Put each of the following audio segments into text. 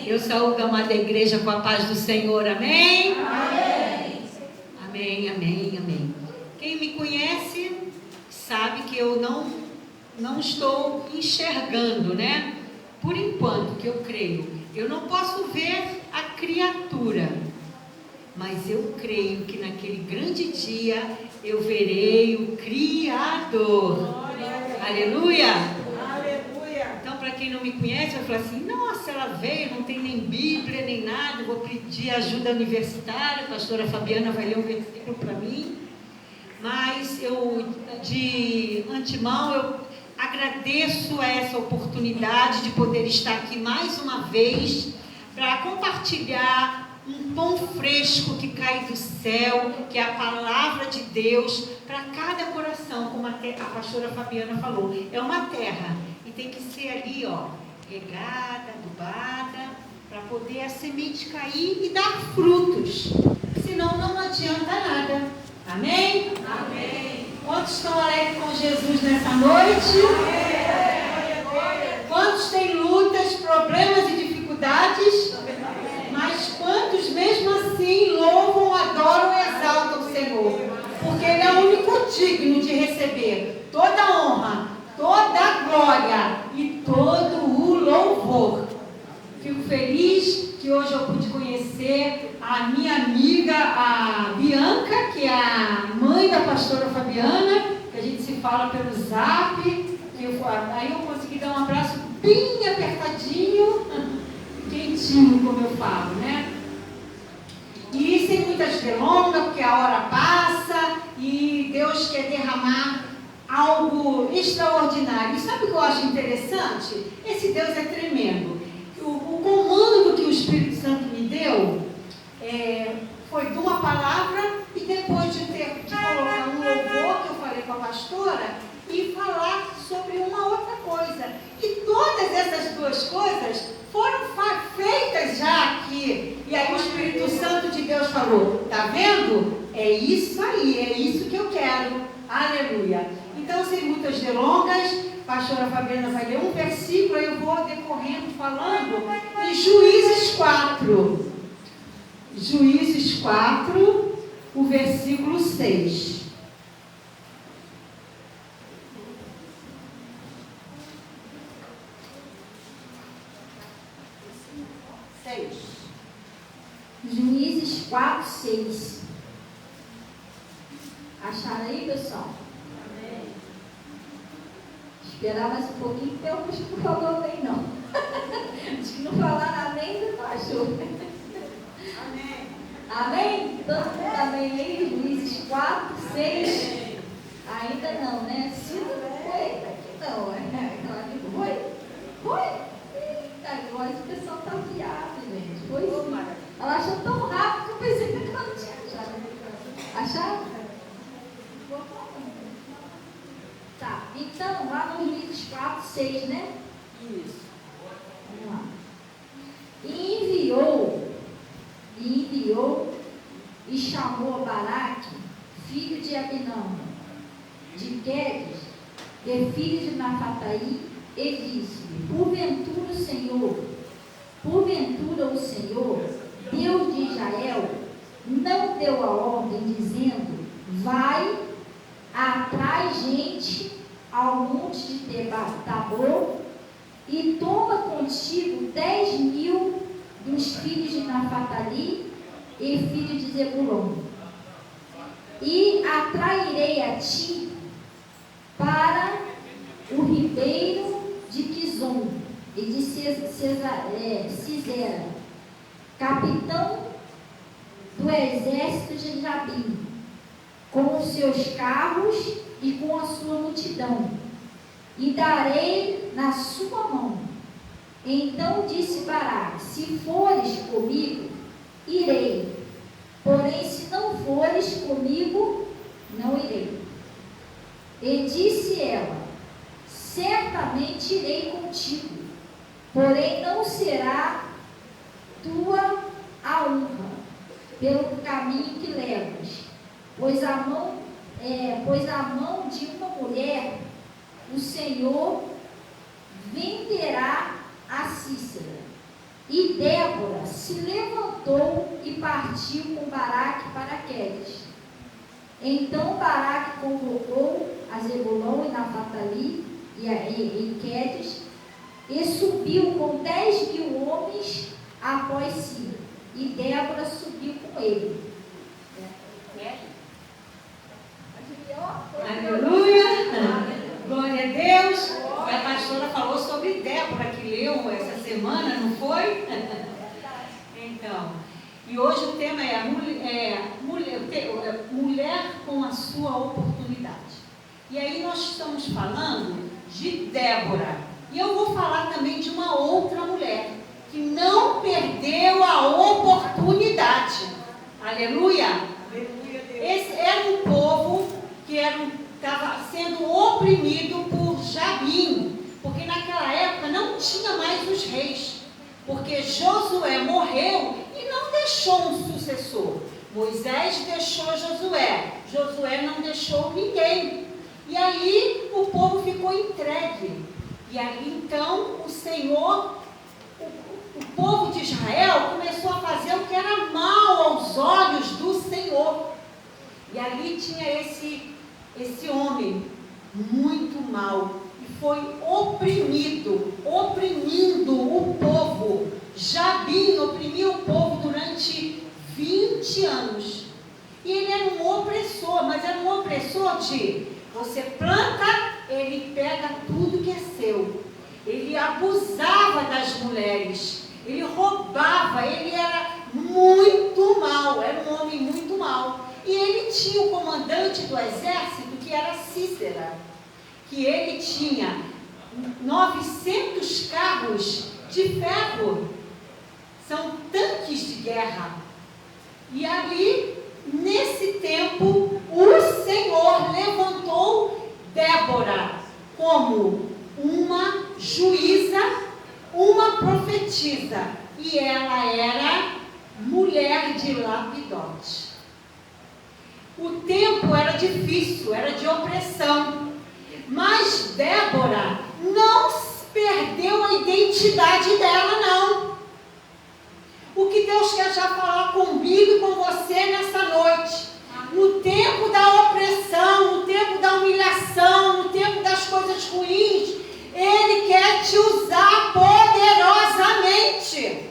Eu saúdo a amada igreja com a paz do Senhor, amém? Amém. Amém, amém, amém. Quem me conhece sabe que eu não estou enxergando, né? Por enquanto, que eu creio. Eu não posso ver a criatura, mas eu creio que naquele grande dia eu verei o Criador. Aleluia! Aleluia. Então, para quem não me conhece, vai falar assim: nossa, ela veio, não tem nem Bíblia, nem nada, vou pedir ajuda universitária, a pastora Fabiana vai ler um versículo para mim. Mas eu, de antemão, eu agradeço a essa oportunidade de poder estar aqui mais uma vez para compartilhar um pão fresco que cai do céu, que é a palavra de Deus, para cada coração, como a pastora Fabiana falou. É uma terra e tem que ser ali, ó, regada, adubada, para poder a semente cair e dar frutos. Senão não adianta nada. Amém? Amém. Quantos estão alegres com Jesus nessa noite? Amém. Quantos têm lutas, problemas e dificuldades? Mas quantos mesmo assim louvam, adoram e exaltam o Senhor? Porque Ele é o único digno de receber toda a honra, toda a glória e todo o louvor. Fico feliz que hoje eu pude conhecer a minha amiga, a Bianca, que é a mãe da pastora Fabiana, que a gente se fala pelo Zap. Aí eu consegui dar um abraço bem apertadinho, quentinho, como eu falo, né? E sem muitas delongas, porque a hora passa e Deus quer derramar algo extraordinário. E sabe o que eu acho interessante? Esse Deus é tremendo. O comando que o Espírito Santo me deu foi de uma palavra e depois de colocar um louvor que eu falei com a pastora e falar sobre uma outra coisa. E todas essas duas coisas foram feitas já aqui. E aí o Espírito Santo de Deus falou: tá vendo? É isso aí, é isso que eu quero. Aleluia. Então, sem muitas delongas, a pastora Fabiana vai ler um versículo, aí eu vou decorrendo falando de Juízes 4. Juízes 4, o versículo 6. Juízes 4, 6. Acharam aí, pessoal? Amém. Esperar mais um pouquinho, porque eu acho que não falou bem, não. Acho que não falaram amém, não achou. Amém. Amém? Todo mundo amém aí? Juízes 4, 6. Ainda não, né? Se não foi, aqui não. Foi? Eita, glória, o pessoal tá viado, gente. Foi sim. Ela achou tão rápido que eu pensei que ela não tinha achado. Acharam? Tá, então, lá no Juízes 4, 6, né? Isso. Vamos lá. E enviou e chamou Baraque, filho de Abinão, de Quedes, filho de Naphtali, e disse-lhe: porventura o Senhor, Deus de Israel, não deu a ordem, dizendo: vai, atrai gente ao monte de Tabor, e toma contigo 10.000 dos filhos de Naphtali e filhos de Zebulon, e atrairei a ti para o ribeiro de Quizon e de Sisera, capitão do exército de Jabim, com os seus carros e com a sua multidão, e darei na sua mão. Então disse Baraque: se fores comigo, irei, porém se não fores comigo, não irei. E disse ela: certamente irei contigo, porém não será tua a honra pelo caminho que levas, pois a mão de uma mulher o Senhor venderá a Cícera. E Débora se levantou e partiu com Baraque para Quedes. Então Baraque convocou a Zebulon e Naphtali em Quedes, e subiu com 10.000 homens após si, e Débora subiu com ele. Aleluia! Glória a Deus! A pastora falou sobre Débora, que leu essa semana, não foi? Então, e hoje o tema é mulher com a sua oportunidade. E aí nós estamos falando de Débora. E eu vou falar também de uma outra mulher que não perdeu a oportunidade. Aleluia! Esse era um povo que estava sendo oprimido por Jabim, porque naquela época não tinha mais os reis, porque Josué morreu e não deixou um sucessor. Moisés deixou Josué, Josué não deixou ninguém. E aí o povo ficou entregue. E aí então o Senhor, o povo de Israel começou a fazer o que era mal aos olhos do Senhor. E ali tinha esse homem muito mau, e foi oprimindo o povo. Jabim oprimiu o povo durante 20 anos. E ele era um opressor, mas era um opressor de você planta, ele pega tudo que é seu. Ele abusava das mulheres, ele roubava, ele era muito mau, era um homem muito mau. E ele tinha o comandante do exército, que era Cícera, que ele tinha 900 carros de ferro, são tanques de guerra. E ali, nesse tempo, o Senhor levantou Débora como uma juíza, uma profetisa, e ela era mulher de Lapidote. O tempo era difícil, era de opressão, mas Débora não perdeu a identidade dela, não. O que Deus quer já falar comigo e com você nessa noite, no tempo da opressão, no tempo da humilhação, no tempo das coisas ruins, Ele quer te usar poderosamente.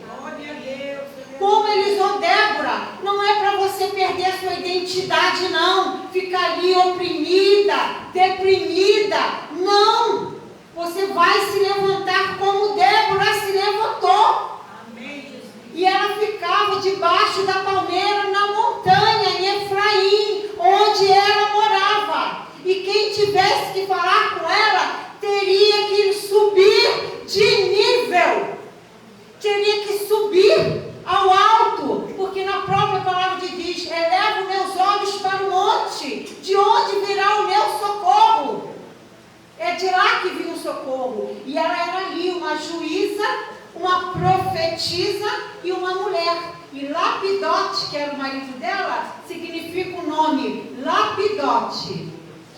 Como Ele usou Débora, não é para você perder a sua identidade, não. Ficar ali oprimida, deprimida. Não. Você vai se levantar como Débora se levantou. Amém. E ela ficava debaixo da palmeira na montanha, em Efraim, onde ela morava. E quem tivesse que falar com ela, teria que subir de nível. Teria que subir ao alto, porque na própria palavra de Deus, elevo meus olhos para o monte, de onde virá o meu socorro? É de lá que vinha o socorro. E ela era ali uma juíza, uma profetisa e uma mulher. E Lapidote, que era o marido dela, significa o nome Lapidote,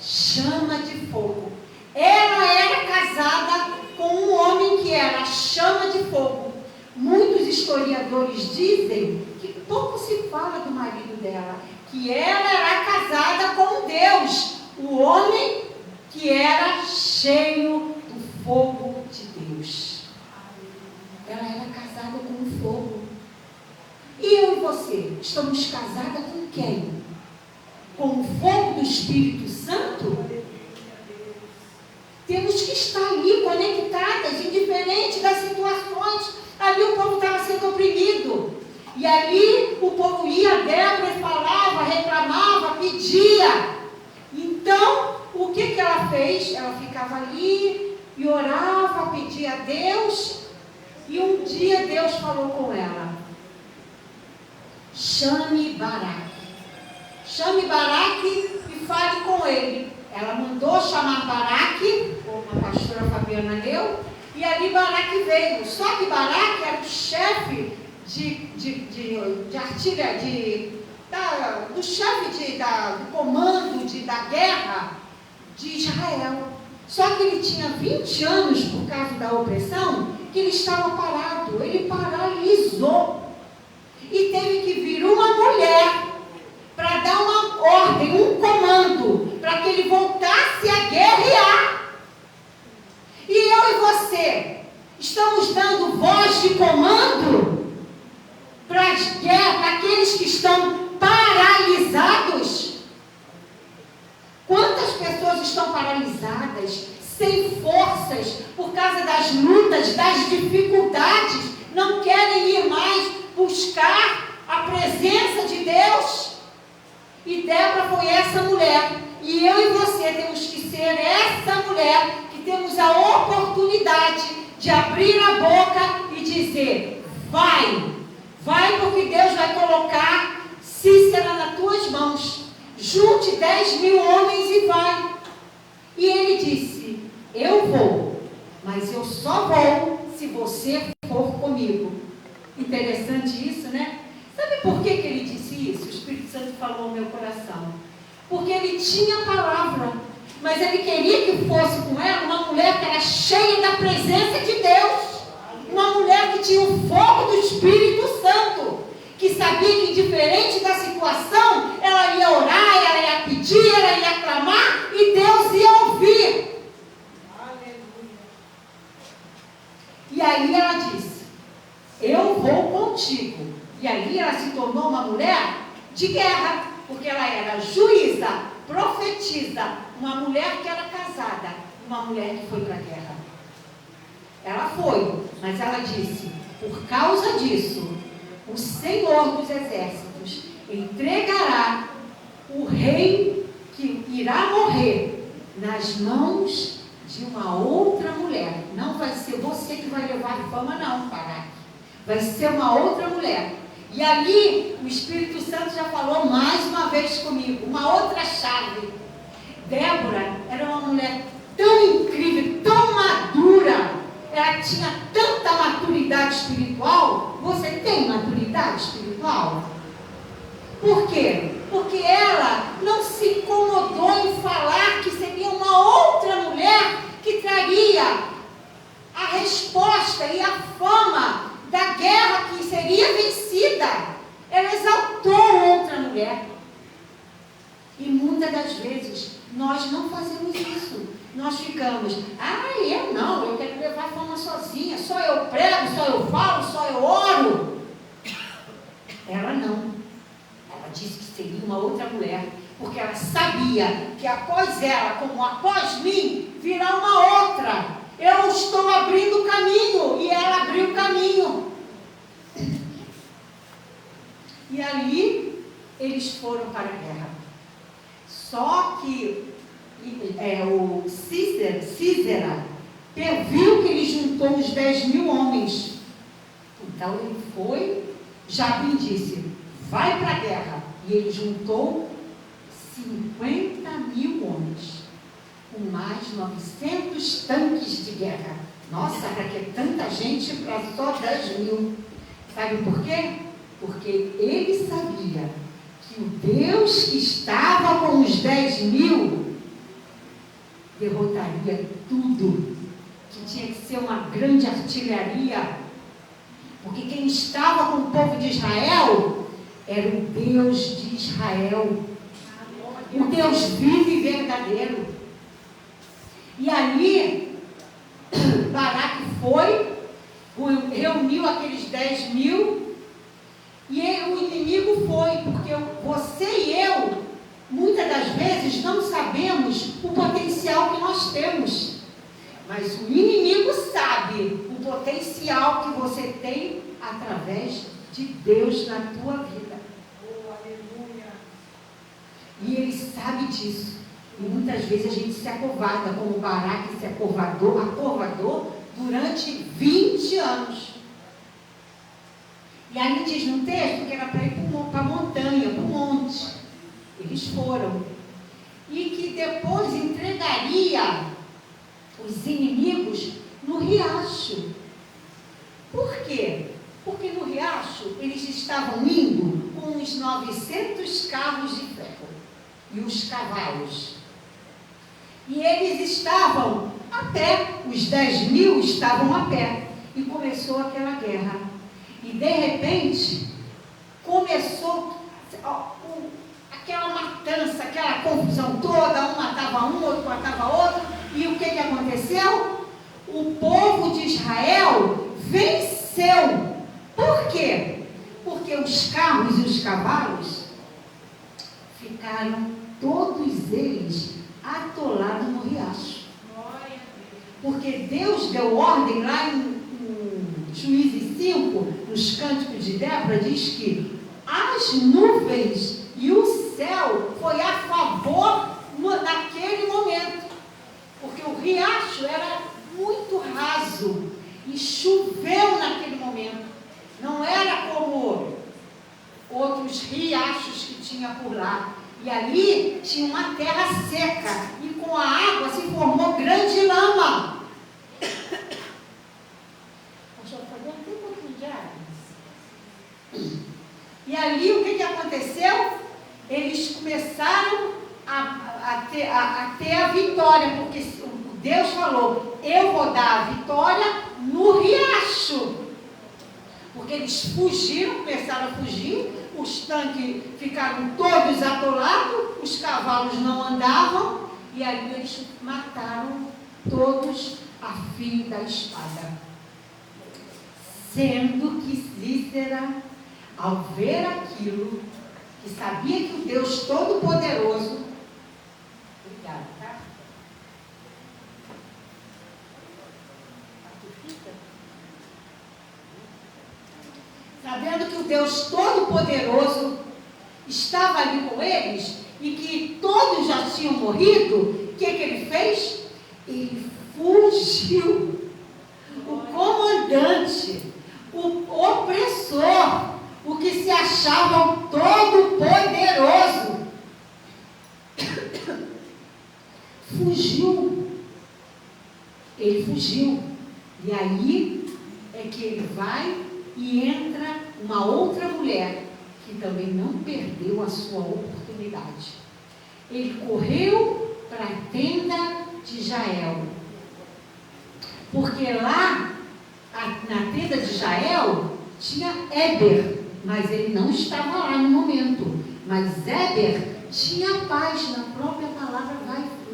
chama de fogo. Ela era casada com um homem que era chama de fogo. Muitos historiadores dizem que pouco se fala do marido dela, que ela era casada com Deus, o homem que era cheio do fogo de Deus. Ela era casada com o fogo. E eu e você, estamos casadas com quem? Com o fogo do Espírito Santo? Temos que estar ali conectadas, indiferente das situações. Ali o povo estava sendo oprimido. E ali o povo ia a Débora e falava, reclamava, pedia. Então, o que ela fez? Ela ficava ali e orava, pedia a Deus. E um dia Deus falou com ela: chame Baraque. Chame Baraque e fale com ele. Ela mandou chamar Baraque, como a pastora Fabiana leu, e ali Baraque veio. Só que Baraque era o chefe de artilharia, do chefe do comando da guerra de Israel. Só que ele tinha 20 anos por causa da opressão. O que ele estava parado, ele paralisou. E teve que vir uma mulher para dar uma ordem, um comando, para que ele voltasse a guerrear. E eu e você, estamos dando voz de comando para as guerras, para aqueles que estão paralisados? Quantas pessoas estão paralisadas, sem forças, por causa das lutas, das dificuldades, não querem ir mais buscar a presença de Deus? E Débora foi essa mulher, e eu e você temos que ser essa mulher, que temos a oportunidade de abrir a boca e dizer: vai, vai, porque Deus vai colocar Cícera nas tuas mãos, junte 10.000 homens e vai. E ele disse: eu vou, mas eu só vou se você for comigo. Interessante isso, né? Sabe por que ele disse isso? O Espírito Santo falou ao meu coração. Porque ele tinha a palavra, mas ele queria que fosse com ela uma mulher que era cheia da presença de Deus. Uma mulher que tinha o fogo do Espírito Santo, que sabia que, diferente da situação, ela ia orar, ela ia pedir, ela ia clamar e Deus ia ouvir. E aí ela disse: eu vou contigo. E aí ela se tornou uma mulher de guerra, porque ela era juíza, profetisa, uma mulher que era casada, uma mulher que foi para a guerra. Ela foi, mas ela disse: por causa disso, o Senhor dos Exércitos entregará o rei que irá morrer nas mãos de uma outra mulher. Não vai ser você que vai levar fama, não, Baraque. Vai ser uma outra mulher. E ali o Espírito Santo já falou mais uma vez comigo, uma outra chave. Débora era uma mulher tão incrível, tão madura. Ela tinha tanta maturidade espiritual. Você tem maturidade espiritual? Por quê? Porque ela não se incomodou em falar que seria uma outra mulher que traria a resposta e a fama da guerra que seria vencida. Ela exaltou outra mulher. E muitas das vezes nós não fazemos isso. Nós ficamos: eu não, eu quero levar a fama sozinha, só eu prego, só eu falo, só eu oro. Ela não. Ela disse que seria uma outra mulher, porque ela sabia que após ela, como após mim, virá uma outra. Eu estou abrindo o caminho, e ela abriu o caminho. E ali eles foram para a guerra. Só que o Cícera viu que ele juntou os 10.000 homens. Então ele foi, Jabim disse: vai para a guerra. E ele juntou 50.000 homens, com mais 900 tanques de guerra. Nossa, para que tanta gente para só 10.000? Sabe por quê? Porque ele sabia que o Deus que estava com os 10.000 derrotaria tudo, que tinha que ser uma grande artilharia, porque quem estava com o povo de Israel era o Deus de Israel, o Deus vivo e verdadeiro. E ali Baraque foi, reuniu aqueles 10.000, e o inimigo foi, porque você e eu, muitas das vezes, não sabemos o potencial que nós temos. Mas o inimigo sabe o potencial que você tem através de Deus na tua vida. Oh, aleluia! E ele sabe disso. E muitas vezes a gente se acovarda, como o Baraque se acovardou durante 20 anos. E aí diz no texto que era para ir para a montanha, para o monte. Eles foram. E que depois entregaria os inimigos no riacho. Por quê? Porque no riacho eles estavam indo com os 900 carros de ferro e os cavalos. E eles estavam a pé, os 10.000 estavam a pé. e começou aquela guerra. E de repente, começou aquela matança, aquela confusão toda, um matava um, outro matava outro, e o que aconteceu? O povo de Israel venceu. Por quê? Porque os carros e os cavalos ficaram, todos eles, atolados no riacho. Porque Deus deu ordem lá em Juízes 5, nos Cânticos de Débora, diz que as nuvens e o céu foi a favor naquele momento. Porque o riacho era muito raso e choveu naquele momento. Não era como outros riachos que tinha por lá. E ali tinha uma terra seca e com a água se formou grande lama. E ali o que aconteceu? Eles começaram a ter a vitória, porque Deus falou, eu vou dar a vitória no riacho. Porque eles fugiram, começaram a fugir, os tanques ficaram todos atolados, os cavalos não andavam, e aí eles mataram todos a fio da espada. Sendo que Cícera, ao ver aquilo, que sabia que o Deus Todo-Poderoso, obrigada, tá? Sabendo que o Deus Todo-Poderoso estava ali com eles e que todos já tinham morrido, o que ele fez? Ele fugiu. O comandante, o opressor, o que se achava o Todo-Poderoso, fugiu. Ele fugiu. E aí é que ele vai e entra uma outra mulher que também não perdeu a sua oportunidade. Ele correu para a tenda de Jael, porque lá na tenda de Jael tinha Éber, mas ele não estava lá no momento. Mas Éber tinha paz, na própria palavra,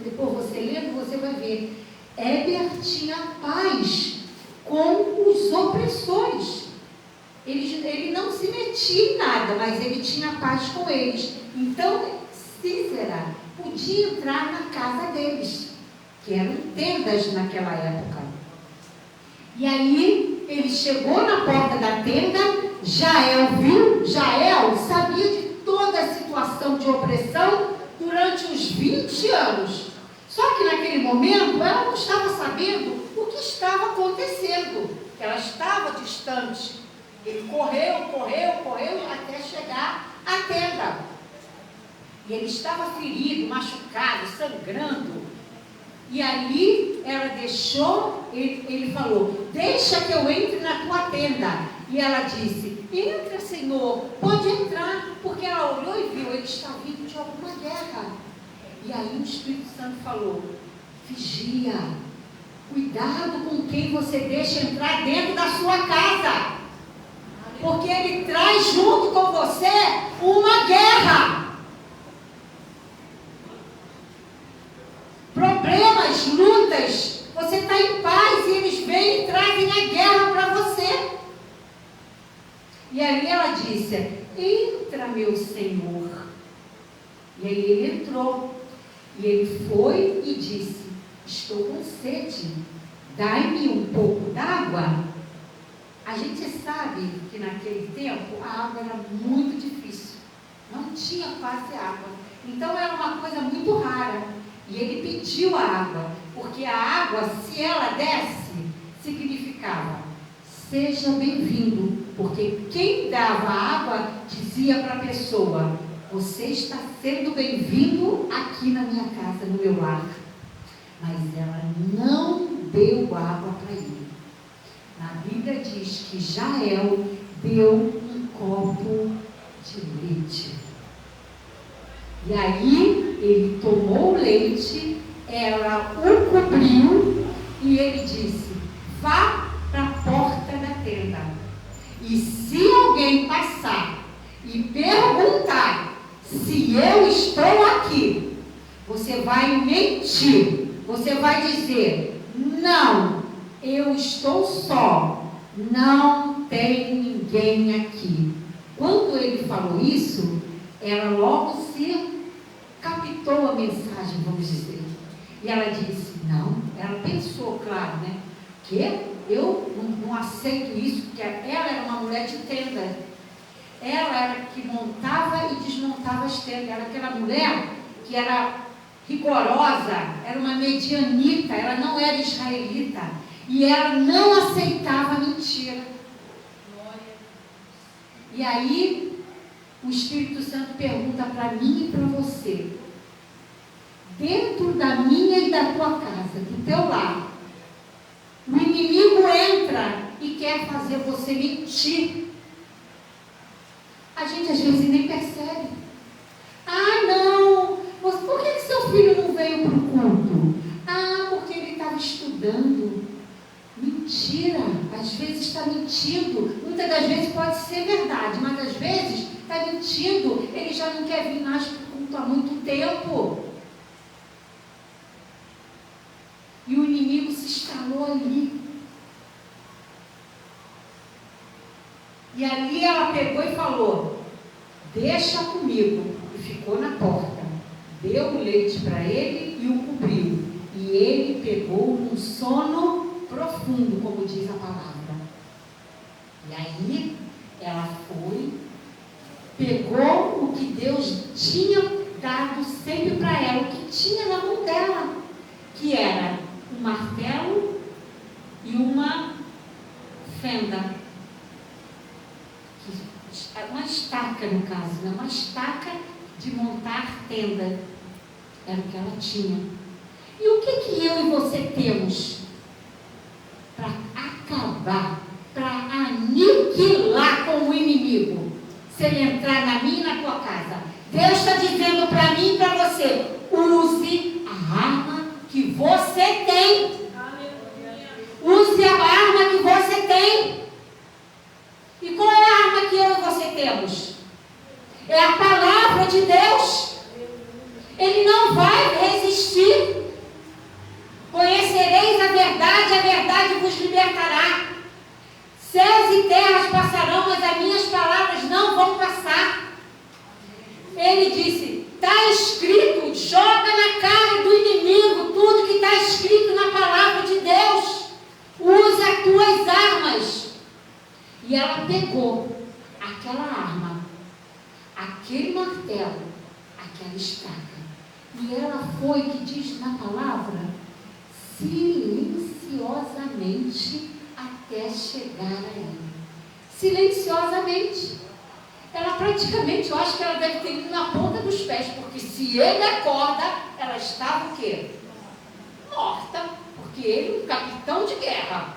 depois você lendo, você vai ver. Éber tinha paz com os opressores. Ele não se metia em nada, mas ele tinha paz com eles. Então, Cícera podia entrar na casa deles, que eram tendas naquela época. E aí, ele chegou na porta da tenda, Jael viu, Jael sabia de toda a situação de opressão durante uns 20 anos. Só que naquele momento, ela não estava sabendo o que estava acontecendo, ela estava distante. Ele correu até chegar à tenda. E ele estava ferido, machucado, sangrando. E ali ela deixou, ele falou, deixa que eu entre na tua tenda. E ela disse, entra, Senhor, pode entrar. Porque ela olhou e viu, ele está vindo de alguma guerra. E aí o Espírito Santo falou, vigia, cuidado com quem você deixa entrar dentro da sua casa. Porque ele traz junto com você uma guerra. Problemas, lutas, você está em paz e eles vêm e trazem a guerra para você. E aí ela disse, entra, meu Senhor. E aí ele entrou. E ele foi e disse, estou com sede, dai-me um pouco d'água. A gente sabe que naquele tempo a água era muito difícil, não tinha quase água, então era uma coisa muito rara. E ele pediu a água, porque a água, se ela desse, significava, seja bem-vindo, porque quem dava água dizia para a pessoa, você está sendo bem-vindo aqui na minha casa, no meu lar. Mas ela não deu água para ele. A Bíblia diz que Jael deu um copo de leite. E aí ele tomou o leite, ela o cobriu e ele disse, vá para a porta E se alguém passar e perguntar se eu estou aqui, você vai mentir. Você vai dizer: não, eu estou só. Não tem ninguém aqui. Quando ele falou isso, ela logo se captou a mensagem, vamos dizer. E ela disse: não. Ela pensou, claro, né? Que eu não aceito isso, porque ela era uma mulher de tenda. Ela era que montava e desmontava as tendas. Era aquela mulher que era rigorosa, era uma medianita, ela não era israelita. E ela não aceitava mentira. E aí, o Espírito Santo pergunta para mim e para você: dentro da minha e da tua casa, do teu lar, o inimigo entra e quer fazer você mentir. A gente às vezes nem percebe. Ah, não, mas por que seu filho não veio para o culto? Ah, porque ele estava estudando. Mentira, às vezes está mentindo. Muitas das vezes pode ser verdade, mas às vezes está mentindo. Ele já não quer vir mais para o culto há muito tempo. E o inimigo se instalou ali. E ali ela pegou e falou: deixa comigo. E ficou na porta. Deu o leite para ele e o cobriu. E ele pegou um sono profundo, como diz a palavra. E aí ela foi, pegou o que Deus tinha dado sempre para ela, o que tinha na mão dela, que era um martelo e uma fenda, uma estaca no caso, né? Uma estaca de montar tenda, era o que ela tinha. E o que eu e você temos para acabar, para aniquilar com o inimigo, se ele entrar na minha e na tua casa? Deus está dizendo para mim e para você: use a arma que você tem. Use a arma que você tem. E qual é a arma que eu e você temos? É a palavra de Deus. Ele não vai resistir. Conhecereis a verdade vos libertará. Céus e terras passarão, mas as minhas palavras não vão passar. Ele disse: está escrito, joga na cara do inimigo tudo que está escrito na palavra de Deus. Use as tuas armas. E ela pegou aquela arma, aquele martelo, aquela estaca, e ela foi, que diz na palavra, silenciosamente até chegar a ele. Silenciosamente. Ela praticamente, eu acho que ela deve ter ido na ponta dos pés, porque se ele acorda, ela estava o quê? Morta. Porque ele, um capitão de guerra,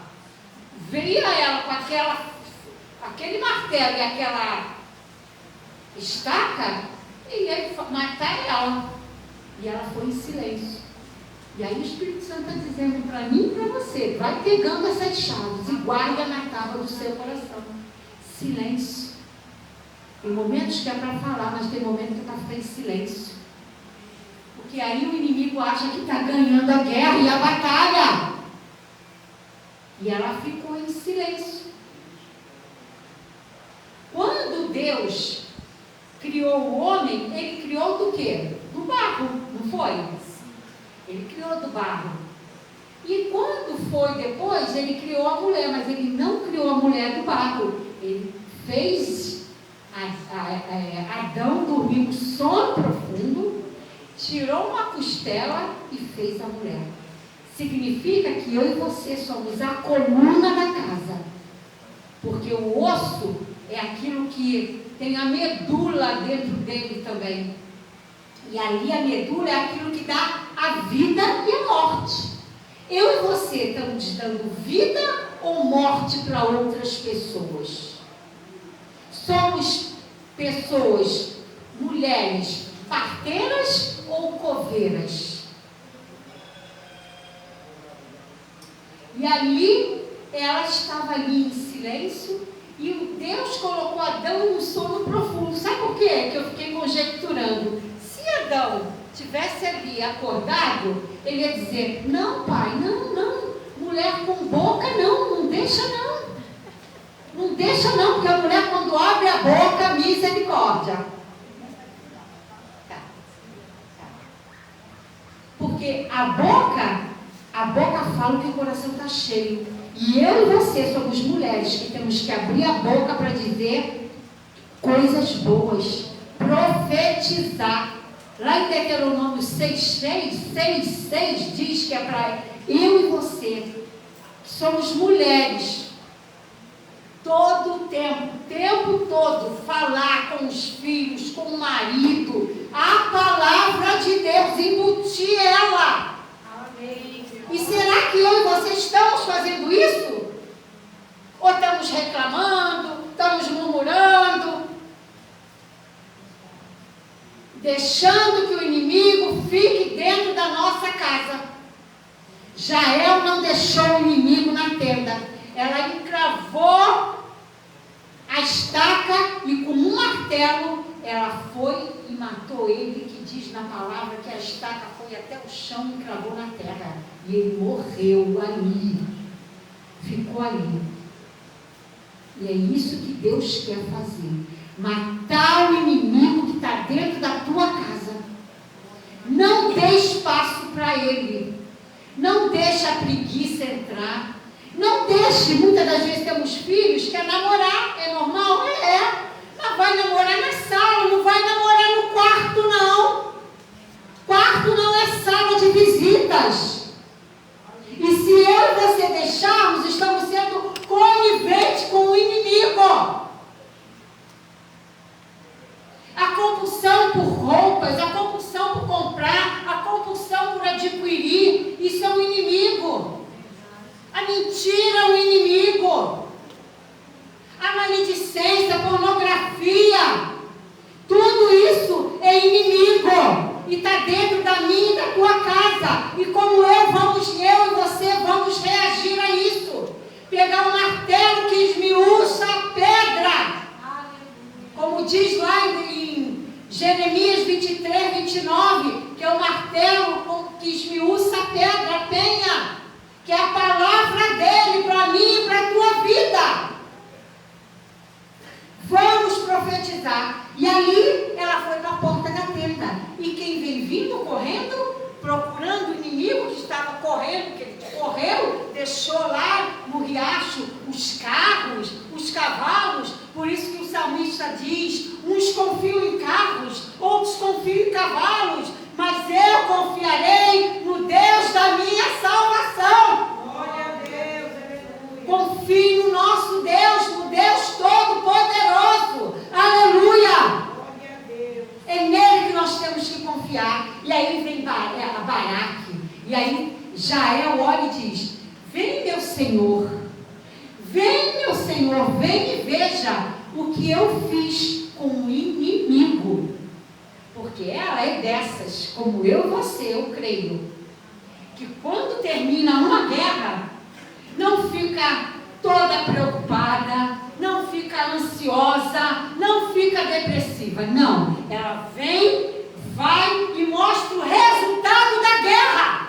via ela com aquele martelo e aquela estaca, e ia matar ela. E ela foi em silêncio. E aí o Espírito Santo está dizendo para mim e para você: vai pegando essas chaves e guarda na tábua do seu coração. Silêncio. Tem momentos que é para falar, mas tem momentos que é para ficar em silêncio. Porque aí o inimigo acha que está ganhando a guerra e a batalha. E ela ficou em silêncio. Quando Deus criou o homem, ele criou do quê? Do barro, não foi? Ele criou do barro. E quando foi depois, ele criou a mulher, mas ele não criou a mulher do barro. Ele fez Adão dormir um sono profundo, tirou uma costela e fez a mulher. Significa que eu e você somos a coluna da casa. Porque o osso é aquilo que tem a medula dentro dele também. E ali a medula é aquilo que dá a vida e a morte. Eu e você estamos dando vida ou morte para outras pessoas? Somos pessoas, mulheres, parteiras ou coveiras? E ali, ela estava ali em silêncio E o Deus colocou Adão em um sono profundo. Sabe por quê? Que eu fiquei conjecturando. Se Adão tivesse ali acordado, ele ia dizer: não, pai, não, mulher com boca não deixa não. Não deixa não, porque a mulher quando abre a boca, misericórdia. Tá. Porque a boca fala que o coração está cheio. E eu e você somos mulheres que temos que abrir a boca para dizer coisas boas, profetizar. Lá em Deuteronômio 6,6 diz que é para eu e você, que somos mulheres, todo o tempo todo, falar com os filhos, com o marido, a palavra de Deus, embutir ela. Amém. E será que eu e você estamos fazendo isso? Ou estamos reclamando, estamos murmurando, deixando que o inimigo fique dentro da nossa casa? Jael não deixou o inimigo na tenda. Ela encravou a estaca e com um martelo ela foi e matou ele, que diz na palavra que a estaca foi até o chão e encravou na terra. E ele morreu ali. Ficou ali. E é isso que Deus quer fazer. Matar o inimigo que está dentro da tua casa. Não dê espaço para ele. Não deixe a preguiça entrar. Não deixe, muitas das vezes temos filhos que quer namorar, é normal? Mas vai namorar na sala, não vai namorar no quarto não. Quarto não é sala de visitas. E se eu e você deixarmos, estamos sendo coniventes com o inimigo. A compulsão por roupas, a compulsão por comprar, a compulsão por adquirir, isso é um inimigo. A mentira é um inimigo. A maledicência, a pornografia, tudo isso é inimigo. E está dentro da minha e da tua casa. E como eu e você vamos reagir a isso? Pegar um martelo que esmiuça a pedra. Como diz lá em Jeremias 23, 29, que é o martelo que esmiuça a pedra, a penha, que é a palavra dele para mim e para a tua vida. Vamos profetizar. E ali ela foi para a porta da tenda. E quem vem vindo correndo, procurando o inimigo que estava correndo, que ele correu, deixou lá no riacho os carros, os cavalos. Por isso que o salmista diz: uns confiam em carros, outros confiam em cavalos, mas eu confiarei no Deus da minha salvação. Glória a Deus, aleluia. Confie no nosso Deus, no Deus Todo-Poderoso. Aleluia! Glória a Deus. É nele que nós temos que confiar. E aí vem Baraque. E aí Jael olha e diz: vem meu Senhor, vem e veja o que eu fiz com o inimigo. Porque ela é dessas, como eu e você, eu creio, que quando termina uma guerra, não fica toda preocupada, não fica ansiosa, não fica depressiva. Não, ela vem, vai e mostra o resultado da guerra.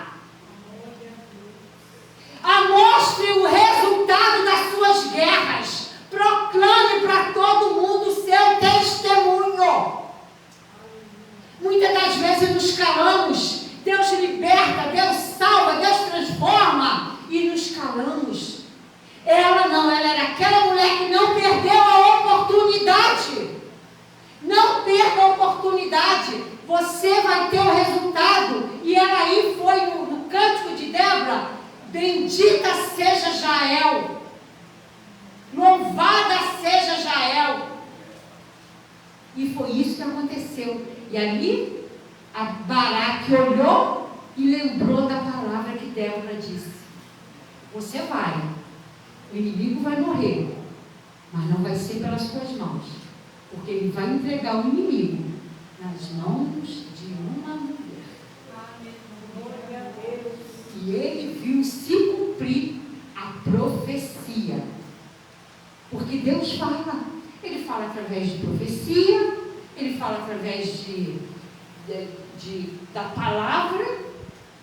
Mostre o resultado das suas guerras. Proclame para todo mundo o seu testemunho. Muitas das vezes nos calamos. Deus liberta, Deus salva, Deus transforma e nos calamos. Ela não, ela era aquela mulher que não perdeu a oportunidade. Não perca a oportunidade. Você vai ter o resultado. E ela aí foi no cântico de Débora: bendita seja Jael, louvada seja Jael. E foi isso que aconteceu. E ali a Baraque olhou e lembrou da palavra que Débora disse: você vai, o inimigo vai morrer, mas não vai ser pelas suas mãos, porque ele vai entregar o inimigo nas mãos de uma mulher. Glória a Deus. E ele viu se cumprir a profecia. Porque Porque Deus fala. Ele fala através de profecia, Ele fala através da palavra,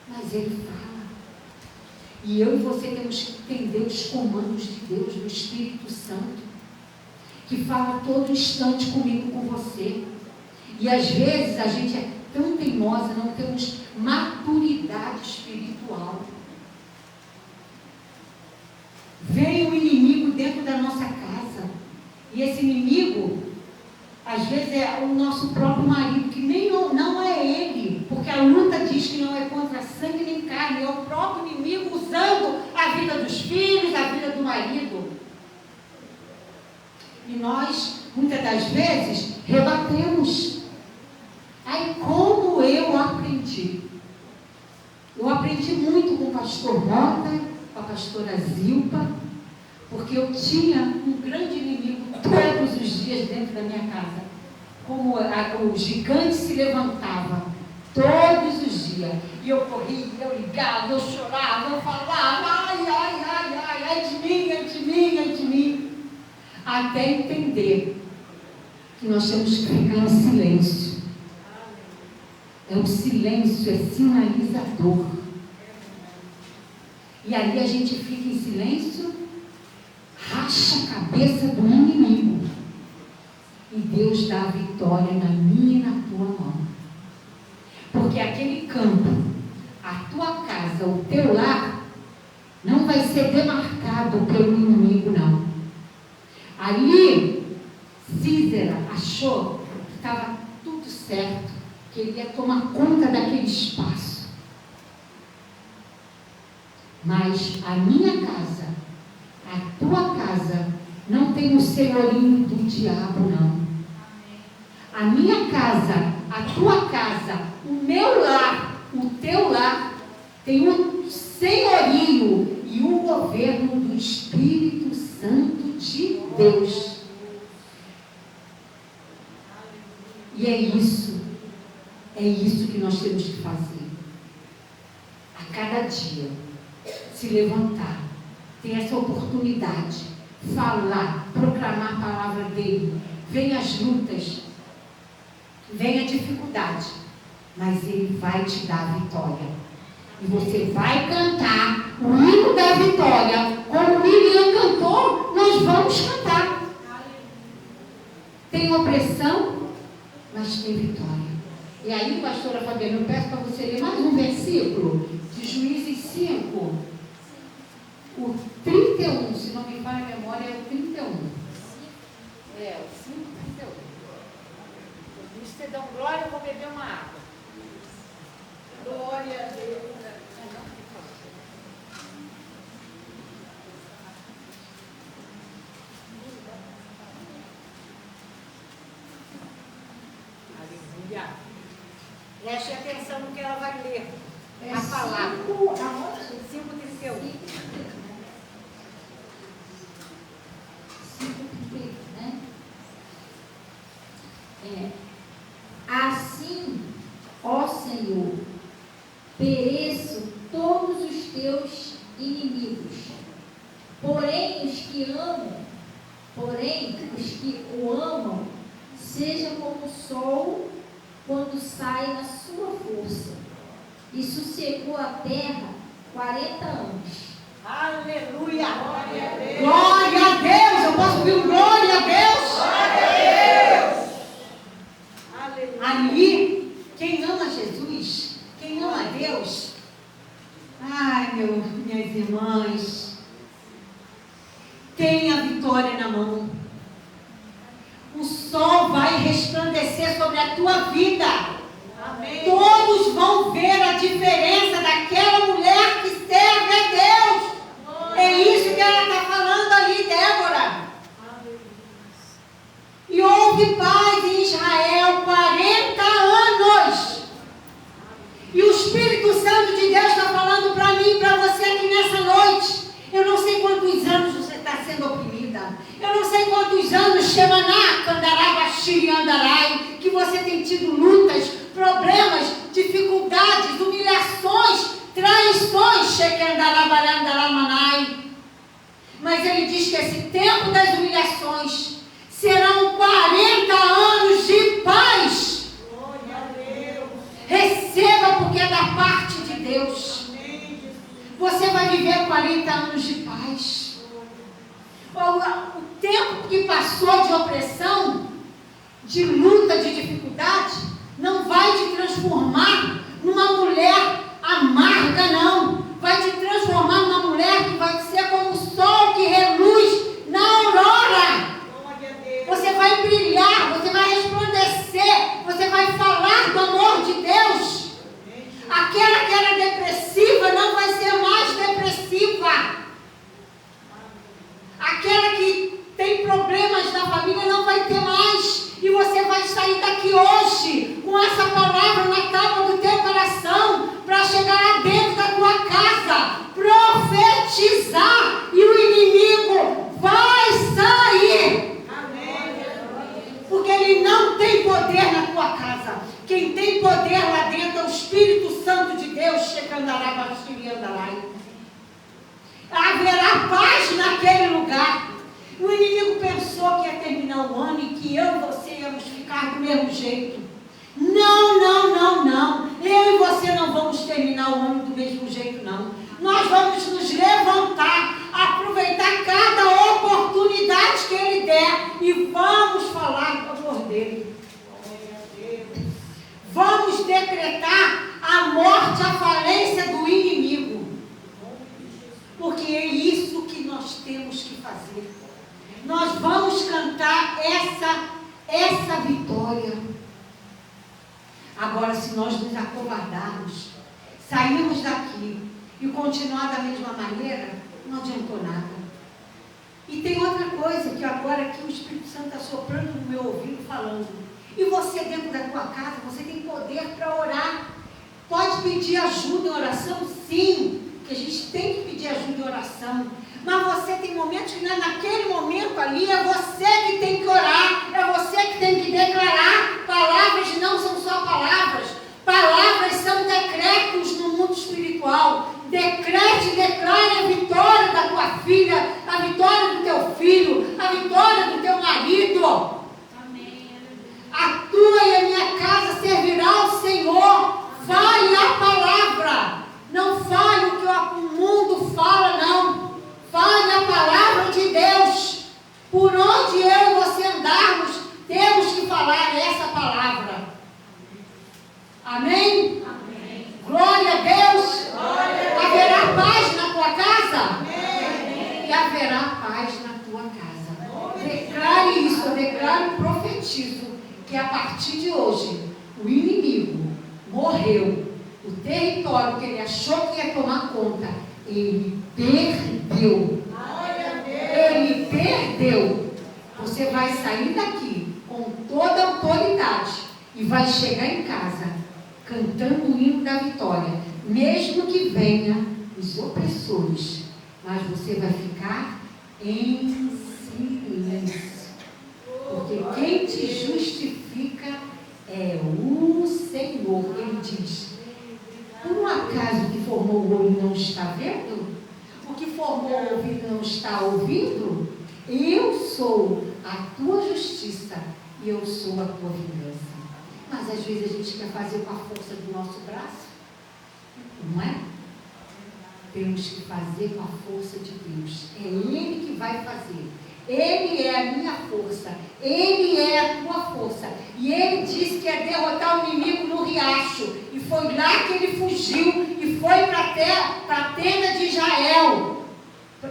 mas Ele fala. E eu e você temos que entender os comandos de Deus, do Espírito Santo, que fala a todo instante comigo, com você. E às vezes a gente é tão teimosa, não temos maturidade espiritual. Vem o inimigo dentro da nossa casa. E esse inimigo, às vezes, é o nosso próprio marido, que não é ele. Porque a luta diz que não é contra sangue nem carne, é o próprio inimigo usando a vida dos filhos, a vida do marido. E nós, muitas das vezes, rebatemos. Aí, como eu aprendi? Eu aprendi muito com o pastor Mota, com a pastora Zilpa, porque eu tinha um grande inimigo todos os dias dentro da minha casa. Como o gigante se levantava todos os dias. E eu corria, eu ligava, eu chorava, eu falava, ai de mim, ai de mim, ai de mim. Até entender que nós temos que ficar em silêncio. O silêncio é sinalizador. E ali a gente fica em silêncio, racha a cabeça do inimigo. E Deus dá a vitória na minha e na tua mão. Porque aquele campo, a tua casa, o teu lar, não vai ser demarcado pelo inimigo, não. Ali, Císera achou que estava tudo certo, que ele ia tomar conta daquele espaço. Mas a minha casa, a tua casa, não tem o senhorinho do diabo, não. A minha casa, a tua casa, o meu lar, o teu lar, tem o senhorio e o governo do Espírito Santo de Deus. E é isso que nós temos que fazer. A cada dia, se levantar, ter essa oportunidade, falar, proclamar a palavra dele. Vem as lutas, vem a dificuldade, mas ele vai te dar a vitória. E você vai cantar o hino da vitória, como Miriam cantou, nós vamos cantar. Tem opressão, mas tem vitória. E aí, pastora Fabiana, eu peço para você ler mais um versículo de Juízes 5, o 31, se não me falha a memória, é o 31. É, o 5, 31. Se você dá um glória, eu vou beber uma água. Glória a Deus. Aleluia. Preste atenção no que ela vai ler. A palavra. 5:31. Né? Assim, ó Senhor, pereço todos os teus inimigos. Porém, os que o amam, seja como o sol quando sai na sua força. E sossegou a terra 40 anos. Aleluia! Glória a Deus. Glória a Deus! Eu posso ouvir um glória a Deus? Glória a Deus. Aleluia. Ali, quem ama Jesus, quem ama Deus, ai, minhas irmãs, tem a vitória na mão. O sol vai resplandecer sobre a tua vida. Amém. Todos vão ver a diferença daquela mulher que serve a Deus. É isso que ela está falando ali, Débora. E houve paz em Israel 40 anos. E o Espírito Santo de Deus está falando para mim e para você aqui nessa noite. Eu não sei quantos anos você está sendo oprimida. Eu não sei quantos anos, Shemaná, Candará, Bashiri, Andarai, que você tem tido lutas, problemas, dificuldades, humilhações, traições, Shekendará, Barandará, Manai. Mas ele diz que esse tempo das humilhações serão 40 anos de paz. Glória a Deus. Receba, porque é da parte de Deus. Amém, Jesus. Você vai viver 40 anos de paz. O tempo que passou de opressão, de luta, de dificuldade, não vai te transformar numa mulher amarga, não. Vai te transformar numa mulher que vai ser como o sol que reluz na aurora. Glória a Deus. Você vai brilhar, você vai resplandecer, você vai falar do amor de Deus. Aquela que era depressiva não vai ser mais depressiva. Aquela que tem problemas na família não vai ter mais. E você vai sair daqui hoje com essa palavra na tábua do teu coração para chegar lá dentro da tua casa, profetizar, e o inimigo vai sair. Amém, Jesus. Porque ele não tem poder na tua casa. Quem tem poder lá dentro é o Espírito Santo de Deus, checandará, baixiriandarai. Haverá paz naquele lugar. O inimigo pensou que ia terminar o ano e que eu e você íamos ficar do mesmo jeito. Não, não, não, não. Eu e você não vamos terminar o ano do mesmo jeito, não. Nós vamos nos levantar, aproveitar cada oportunidade que ele der e vamos falar do amor dele. Glória a Deus. Vamos decretar a morte, a falência do inimigo. Porque é isso que nós temos que fazer. Nós vamos cantar essa vitória. Agora, se nós nos acovardarmos, sairmos daqui e continuar da mesma maneira, não adiantou nada. E tem outra coisa que agora que o Espírito Santo está soprando no meu ouvido falando. E você dentro da tua casa, você tem poder para orar. Pode pedir ajuda em oração? Sim, que a gente tem que pedir ajuda em oração. Mas você tem momentos que naquele momento ali é você que tem que orar, é você que tem que declarar. Palavras não são só palavras, palavras são decretos no mundo espiritual. Decrete e declare a vitória da tua filha, a vitória do teu filho, a vitória do teu marido. A tua e a minha casa servirá ao Senhor. Fale a palavra. Não fale o que o mundo fala, não. Fale a palavra de Deus. Por onde eu e você andarmos, temos que falar essa palavra. Amém? Amém. Glória a Deus. Glória a Haverá paz na tua casa? Amém. E haverá paz na tua casa. Declare isso, eu declaro e profetizo que a partir de hoje, o inimigo morreu. O território que ele achou que ia tomar conta, ele perdeu. Glória a Deus. Ele perdeu. Você vai sair daqui com toda a autoridade e vai chegar em casa cantando o hino da vitória, mesmo que venha os opressores, mas você vai ficar em silêncio, porque quem te justifica é o Senhor. Ele diz: por um acaso o que formou o olho não está vendo? O que formou o ouvido não está ouvindo? Eu sou a tua justiça e eu sou a tua vingança. Mas às vezes a gente quer fazer com a força do nosso braço, não é? Temos que fazer com a força de Deus. É Ele que vai fazer. Ele é a minha força. Ele é a tua força. E Ele disse que ia derrotar o inimigo no riacho. E foi lá que ele fugiu e foi para a tenda de Israel.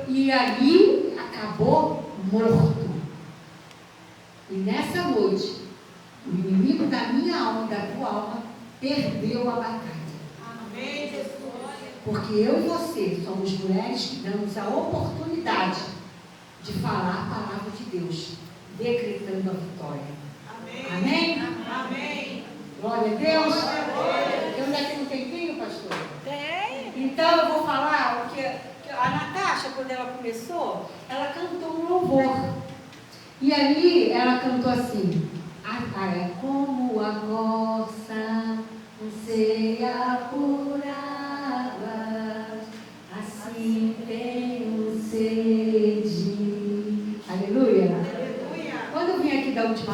E ali acabou morto. E nessa noite, o inimigo da minha alma e da tua alma perdeu a batalha. Amém, Jesus. Porque eu e você somos mulheres que damos a oportunidade de falar a palavra de Deus, decretando a vitória. Amém. Amém? Amém. Glória a Deus. Glória a Temos aqui um tempinho, pastor? Tem. Então eu vou falar o que a Natasha, quando ela começou, ela cantou um louvor. E ali ela cantou assim: é como a nossa anseia por águas, assim tenho sede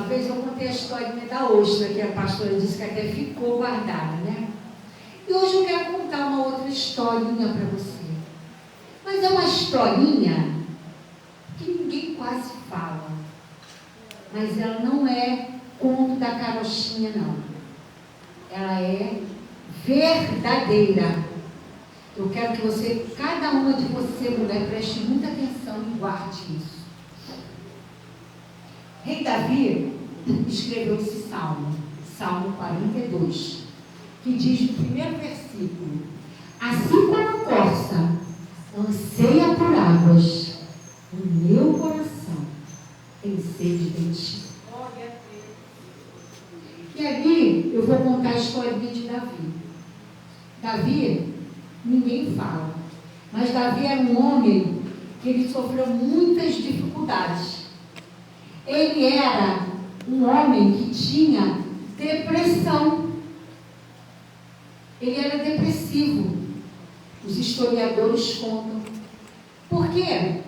vez eu contei a historinha da ostra, que a pastora disse que até ficou guardada, né? E hoje eu quero contar uma outra historinha para você. Mas é uma historinha que ninguém quase fala. Mas ela não é conto da carochinha, não. Ela é verdadeira. Eu quero que você, cada uma de você, mulher, preste muita atenção e guarde isso. Rei Davi escreveu esse salmo, Salmo 42, que diz no primeiro versículo: assim como a corça anseia por águas, o meu coração tem sede de ti. E ali eu vou contar a história de Davi. Davi, ninguém fala, mas Davi era um homem que ele sofreu muitas dificuldades. Ele era um homem que tinha depressão. Ele era depressivo. Os historiadores contam. Porque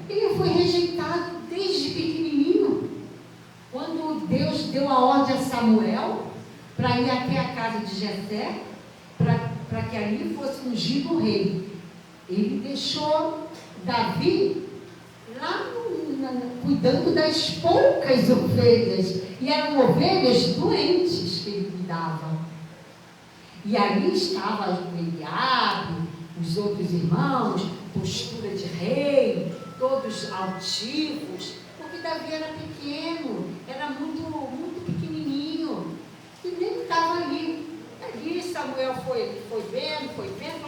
ele foi rejeitado desde pequenininho. Quando Deus deu a ordem a Samuel para ir até a casa de Jessé, para que ali fosse ungido o rei, ele deixou Davi lá cuidando das poucas ovelhas, e eram ovelhas doentes que ele cuidava. E ali estava Eliabe, os outros irmãos, postura de rei, todos altivos, porque Davi era pequeno, era muito pequenininho, e nem estava ali. Ali Samuel foi vendo,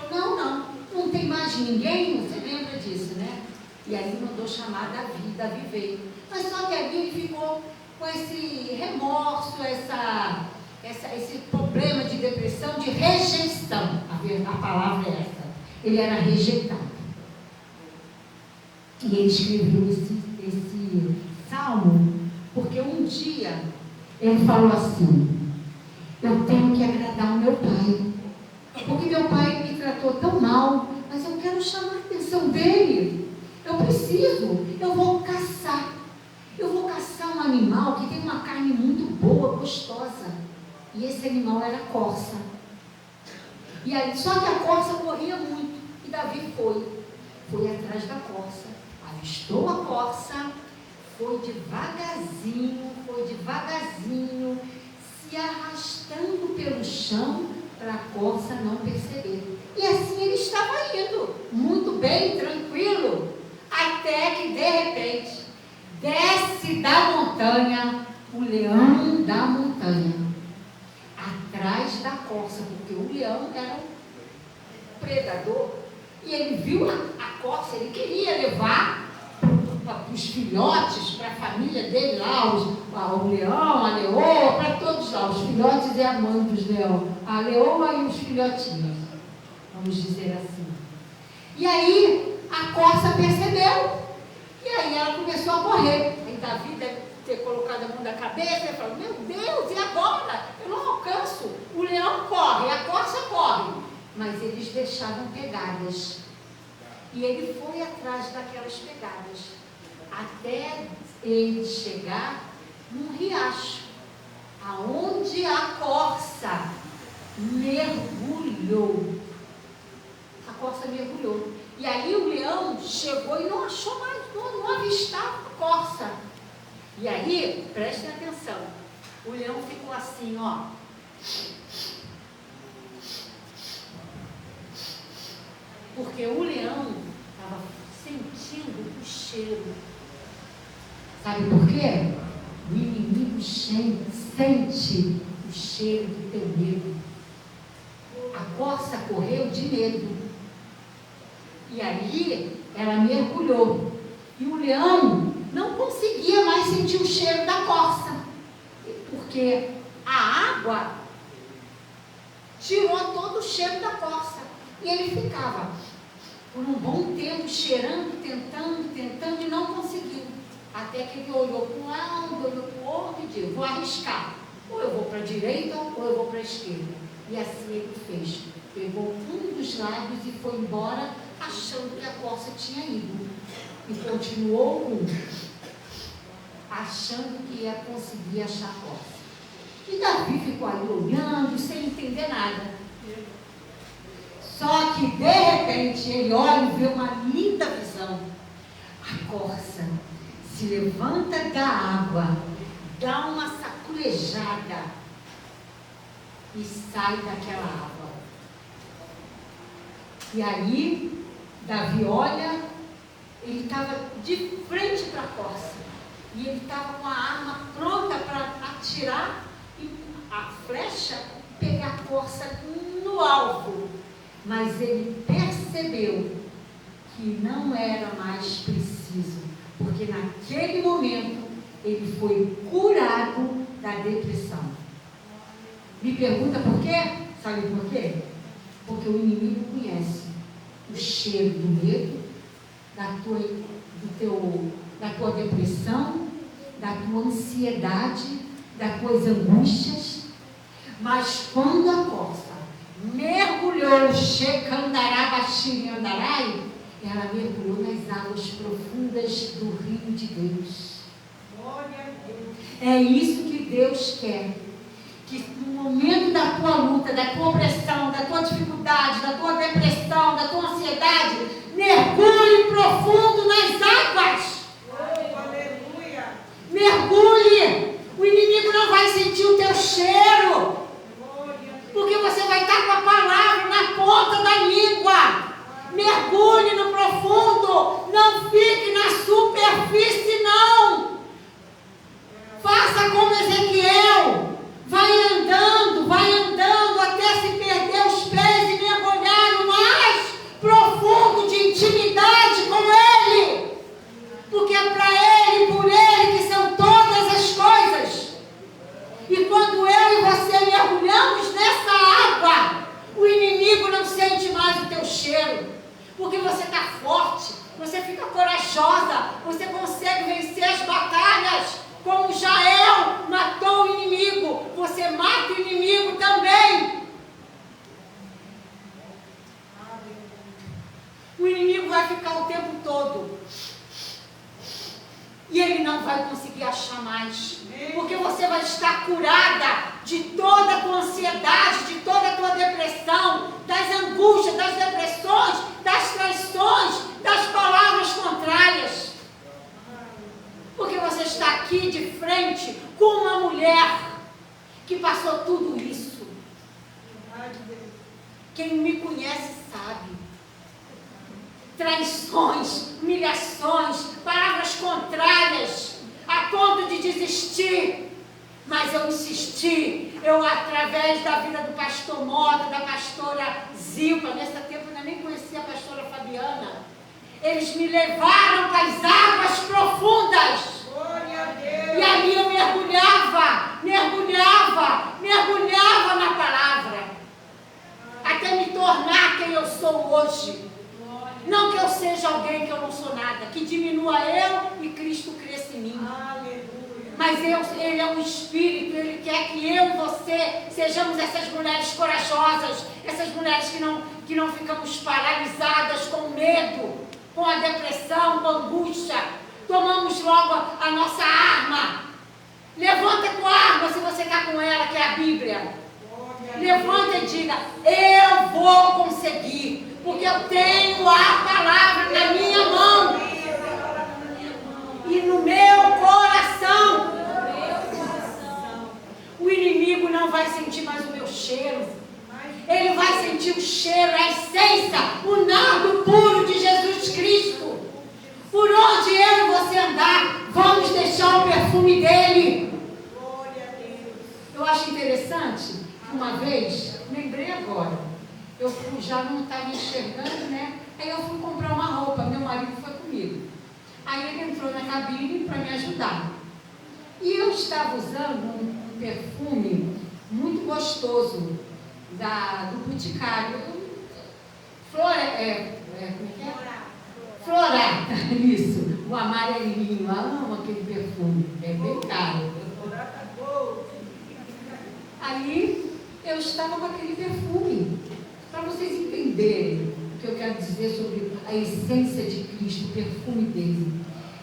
falou, não tem mais ninguém, você lembra disso, né? E aí mandou chamar Davi veio. Mas só que ali ele ficou com esse remorso, esse problema de depressão, de rejeição. A palavra é essa. Ele era rejeitado. E ele escreveu esse salmo porque um dia ele falou assim: eu tenho que agradar o meu pai, porque meu pai me tratou tão mal, mas eu quero chamar a atenção dele. Eu vou caçar um animal que tem uma carne muito boa, gostosa. E esse animal era a corça. E aí, só que a corça corria muito, e Davi foi atrás da corça, avistou a corça, foi devagarzinho, se arrastando pelo chão para a corça não perceber. E assim ele estava indo, muito bem, tranquilo, até que de repente desce da montanha o leão da montanha, atrás da corça, porque o leão era um predador, e ele viu a corça, ele queria levar para os filhotes, para a família dele lá, o leão, a leoa, para todos lá, os filhotes e a mãe dos leões, a leoa e os filhotinhos, vamos dizer assim. E aí a corça percebeu, e aí ela começou a correr. Aí Davi deve ter colocado a mão na cabeça e falou: meu Deus, e agora? Eu não alcanço. O leão corre, a corça corre. Mas eles deixavam pegadas. E ele foi atrás daquelas pegadas, até ele chegar num riacho, aonde a corça mergulhou. A corça mergulhou. E aí o leão chegou e não achou mais, não avistava a corça. E aí, prestem atenção, o leão ficou assim, ó. Porque o leão estava sentindo o cheiro. Sabe por quê? O inimigo sente o cheiro do teu medo. A corça correu de medo. E aí ela mergulhou. E o leão não conseguia mais sentir o cheiro da corça, porque a água tirou todo o cheiro da corça. E ele ficava por um bom tempo cheirando, tentando e não conseguiu. Até que ele olhou para um lado, olhou para o outro e disse: vou arriscar. Ou eu vou para a direita ou eu vou para a esquerda. E assim ele fez. Pegou um dos lados e foi embora, achando que a corça tinha ido. E continuou achando que ia conseguir achar a corça. E Davi ficou ali olhando, sem entender nada. Só que, de repente, ele olha e vê uma linda visão. A corça se levanta da água, dá uma saculejada e sai daquela água. E aí, Davi olha, ele estava de frente para a corça. E ele estava com a arma pronta para atirar a flecha e pegar a corça no alvo. Mas ele percebeu que não era mais preciso, porque naquele momento ele foi curado da depressão. Me pergunta por quê? Sabe por quê? Porque o inimigo conhece o cheiro do medo, da tua depressão, da tua ansiedade, das tuas angústias. Mas quando a corça mergulhou, Shekandarabashirandarai, ela mergulhou nas águas profundas do rio de Deus. É isso que Deus quer. Que no momento da tua luta, da tua opressão, da tua dificuldade, da tua depressão, da tua ansiedade, mergulhe profundo nas águas. Mergulhe. O inimigo não vai sentir o teu cheiro, porque você vai estar com a palavra na ponta da língua. Mergulhe no profundo. Não fique na superfície, não. Faça como Ezequiel. Vai andando até se perder os pés e mergulhar no mais profundo de intimidade com Ele. Porque é para Ele, por Ele que são todas as coisas. E quando eu e você mergulhamos nessa água, o inimigo não sente mais o teu cheiro. Porque você está forte, você fica corajosa, você consegue vencer as batalhas. Como Jael matou o inimigo, você mata o inimigo também. O inimigo vai ficar o tempo todo. E ele não vai conseguir achar mais. Porque você vai estar curada de toda a tua ansiedade, de toda a tua depressão, das angústias, das depressões, das traições, das palavras contrárias. Porque você está aqui de frente com uma mulher que passou tudo isso. Quem me conhece sabe. Traições, humilhações, palavras contrárias, a ponto de desistir. Mas eu insisti. Eu, através da vida do pastor Mota, da pastora Zilpa, nessa tempo eu nem conhecia a pastora Fabiana. Eles me levaram para as águas profundas. E ali eu mergulhava na palavra. Até me tornar quem eu sou hoje. Não que eu seja alguém que eu não sou nada. Que diminua eu e Cristo cresça em mim. Mas Ele é um Espírito. Ele quer que eu e você sejamos essas mulheres corajosas. Essas mulheres que não ficamos paralisadas com medo, com a depressão, com a angústia. Tomamos logo a nossa arma. Levanta a tua arma se você está com ela, que é a Bíblia. Levanta e diga: eu vou conseguir, porque eu tenho a palavra na minha mão e no meu coração. O inimigo não vai sentir mais o meu cheiro. Ele vai sentir o cheiro, a essência, o nardo puro de Jesus Cristo. Por onde eu e você andar, vamos deixar o perfume dele. Eu acho interessante que uma vez, lembrei agora, eu já não estava enxergando, né? Aí eu fui comprar uma roupa, meu marido foi comigo. Aí ele entrou na cabine para me ajudar. E eu estava usando um perfume muito gostoso do Boticário. Como é que é? Flora, isso, o amarelinho, eu amo aquele perfume, é bem caro. Aí eu estava com aquele perfume, para vocês entenderem o que eu quero dizer sobre a essência de Cristo, o perfume dele.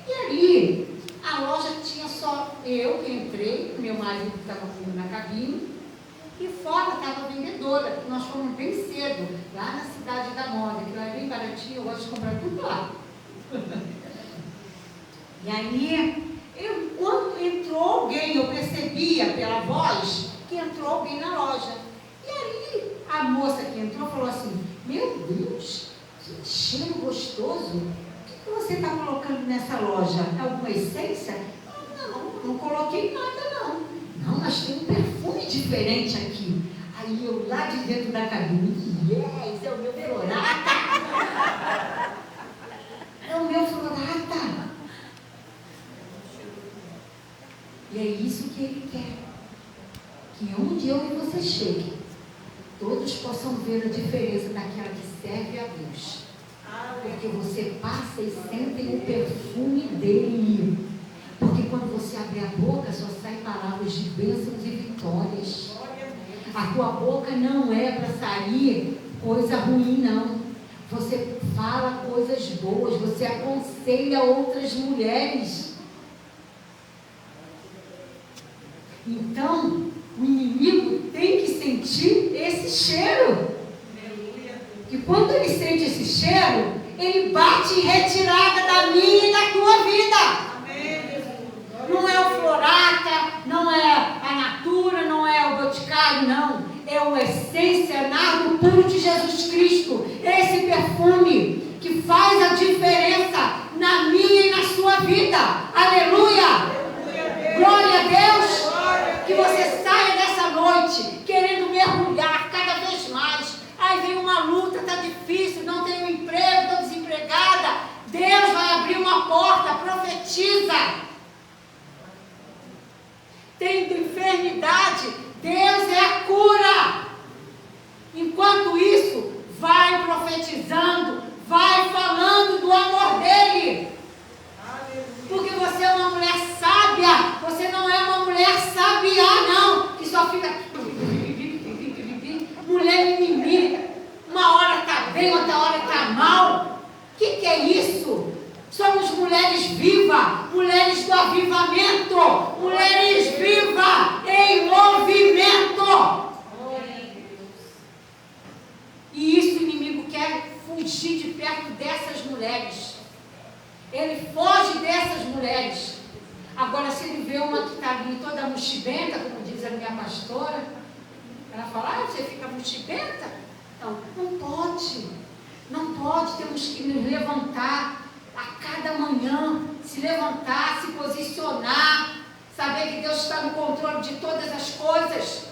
E ali, a loja tinha só eu que entrei, meu marido estava comigo na cabine, e fora estava a vendedora, que nós fomos bem cedo, lá na Cidade da Moda, que lá é bem baratinho, eu gosto de comprar tudo lá. E aí, quando entrou alguém, eu percebia pela voz que entrou alguém na loja. E aí, a moça que entrou falou assim, meu Deus, que cheiro gostoso. O que você está colocando nessa loja? Alguma essência? Não coloquei nada não. Não, mas tem um perfume diferente aqui. Aí eu lá de dentro da cabine, yes, é o meu Florata. É o meu Florata. E é isso que ele quer. Que onde eu e você chegue, todos possam ver a diferença daquela que serve a Deus. Porque você passa e sente o perfume dele. Porque quando você abre a boca, só saem palavras de bênçãos e vitórias. A tua boca não é para sair coisa ruim, não. Você fala coisas boas, você aconselha outras mulheres. Então, o inimigo tem que sentir esse cheiro. Que quando ele sente esse cheiro, ele bate em retirada da minha e da tua vida. Não é o Florata, não é a Natura, não é o Boticário, não. É o Essência Nardo Puro de Jesus Cristo. Esse perfume que faz a diferença na minha e na sua vida. Aleluia! Glória a Deus! Que você saia dessa noite querendo mergulhar cada vez mais. Aí vem uma luta, está difícil, não tenho emprego, estou desempregada. Deus vai abrir uma porta, profetiza. Tendo enfermidade, Deus é a cura. Enquanto isso, vai profetizando, vai falando do amor dele. Porque você é uma mulher sábia, você não é uma mulher sabiá, não, que só fica mulher mimimi, uma hora está bem, outra hora está mal. O que é isso? Somos mulheres vivas, mulheres do avivamento, mulheres vivas em movimento. E isso o inimigo quer fugir de perto dessas mulheres. Ele foge dessas mulheres. Agora, se ele vê uma que está ali toda mochibenta, como diz a minha pastora, ela fala, você fica mochibenta? Não, não pode. Não pode, temos que nos levantar a cada manhã, se levantar, se posicionar, saber que Deus está no controle de todas as coisas,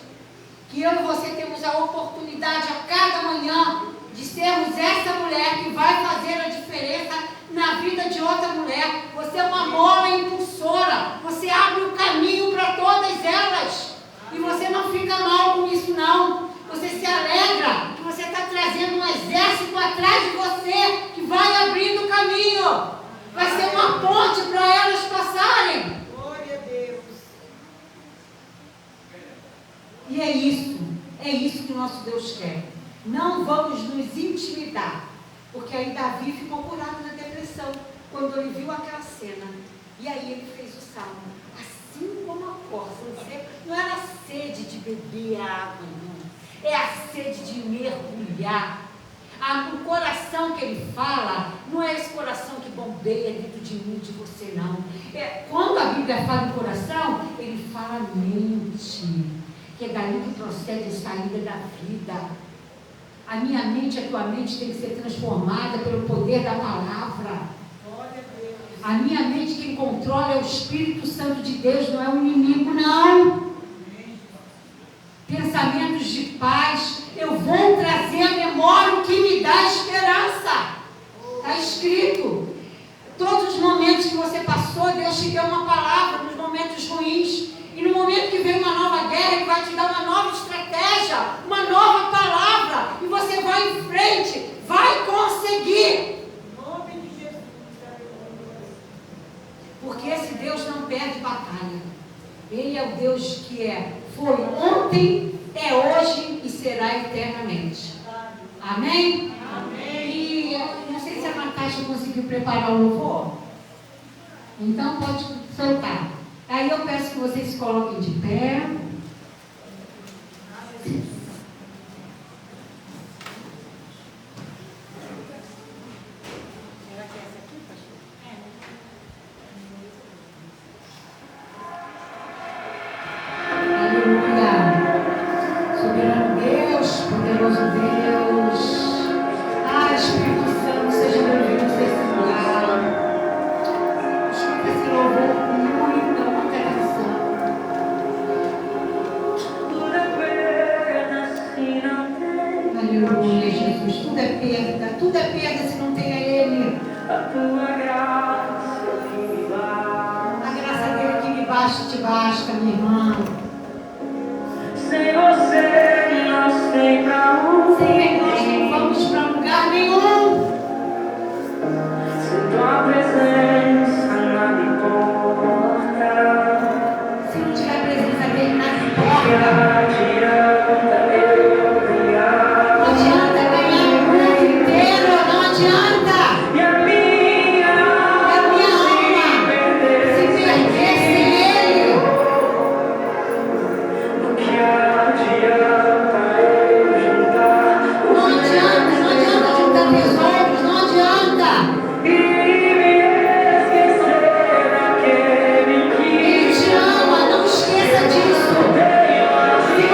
que eu e você temos a oportunidade a cada manhã de sermos essa mulher que vai fazer a diferença na vida de outra mulher. Você é uma mola impulsora, você abre o caminho para todas elas, e você não fica mal com isso não. Você se alegra que você está trazendo um exército atrás de você que vai abrindo o caminho. Vai ser uma ponte para elas passarem. Glória a Deus. E é isso que o nosso Deus quer. Não vamos nos intimidar. Porque aí Davi ficou curado na depressão quando ele viu aquela cena. E aí ele fez o salmo. Assim como a corça. Não era a sede de beber água, não. É a sede de mergulhar. O coração que ele fala, não é esse coração que bombeia dentro de mim, de você, não. Quando a Bíblia fala em coração, ele fala mente, que é dali que procede a saída da vida. A minha mente, a tua mente tem que ser transformada pelo poder da palavra. A minha mente, quem controla é o Espírito Santo de Deus, não é o inimigo, não. Pensamentos de paz, eu vou trazer à memória o que me dá esperança. Está escrito. Todos os momentos que você passou, Deus te deu uma palavra nos momentos ruins. E no momento que vem uma nova guerra, Ele vai te dar uma nova estratégia, uma nova palavra. E você vai em frente, vai conseguir. Em nome de Jesus. Porque esse Deus não perde batalha. Ele é o Deus que foi ontem, é hoje e será eternamente. Amém? Amém. E não sei se a Natasha conseguiu preparar o louvor. Então pode soltar. Aí eu peço que vocês se coloquem de pé. Aleluia, Jesus. Tudo é perda se não tem a Ele. A graça dele que me basta te basta, minha irmã. Sem você não sei pra onde. Sem nós não vamos para lugar nenhum. Sem tua presença nada importa. Se não tiver a presença dele, nada Que importa. adianta eu brigar? Não adianta ganhar o mundo inteiro, não adianta. E a minha alma se perder sem Ele. o que adianta eu juntar? Não adianta juntar tesouros, não adianta. E me esquecer daquele que Ele te ama, não esqueça disso. Se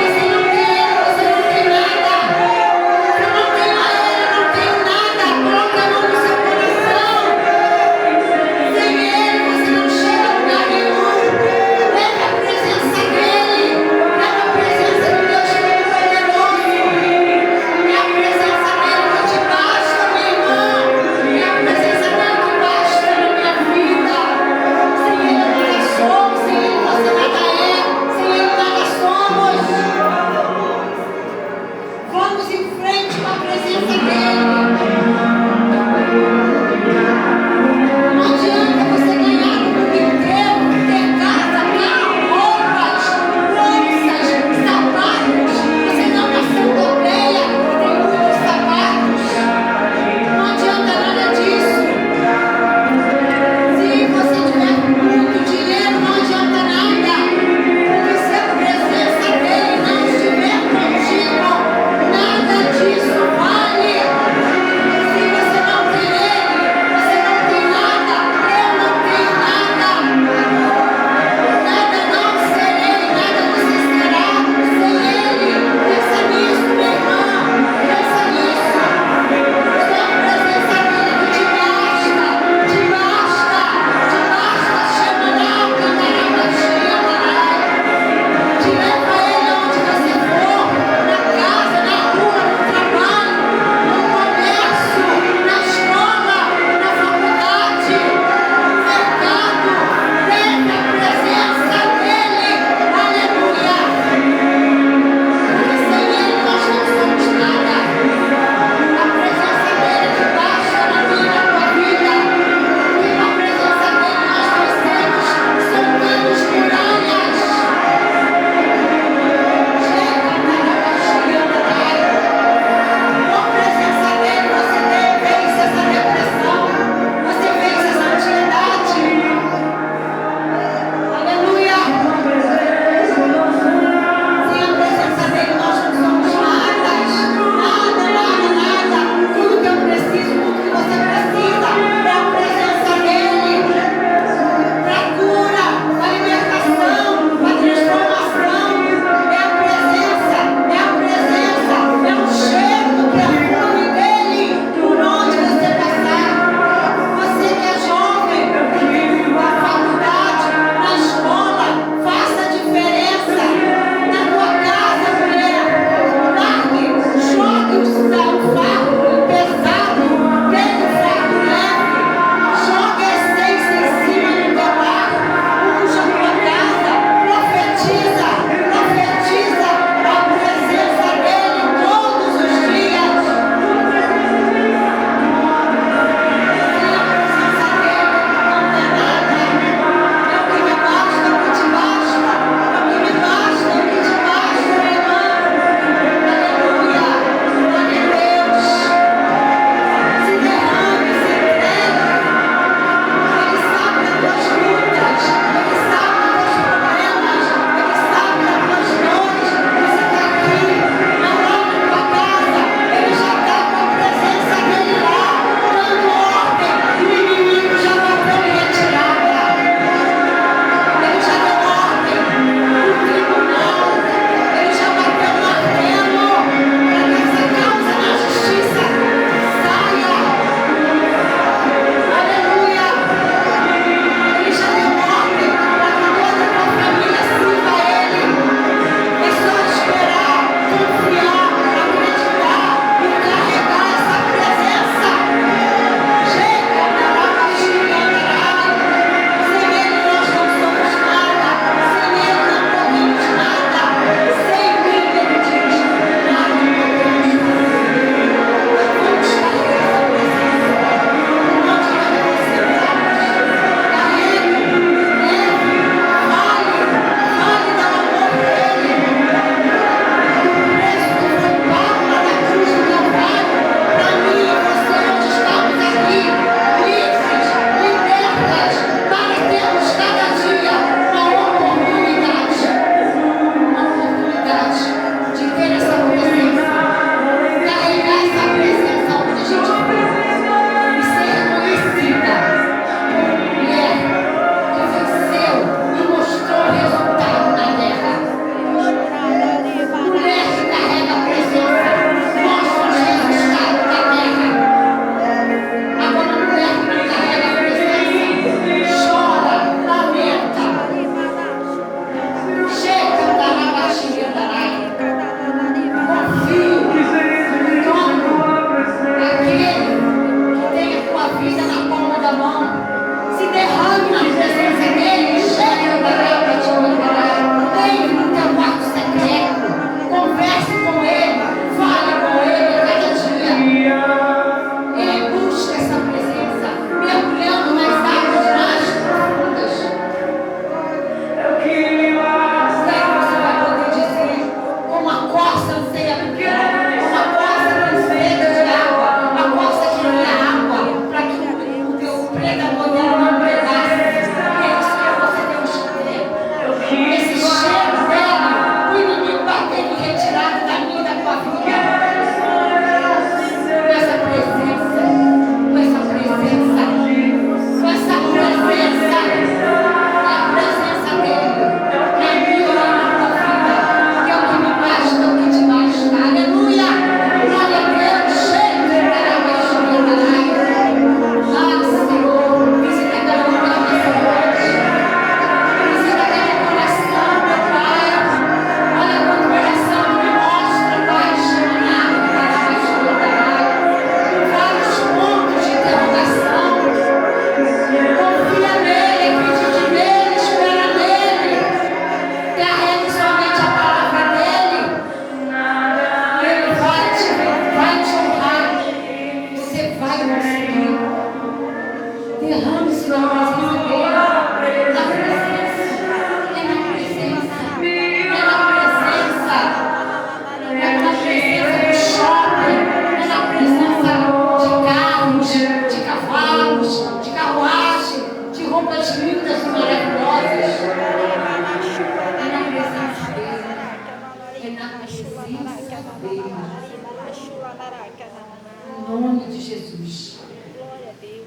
Em nome de Jesus.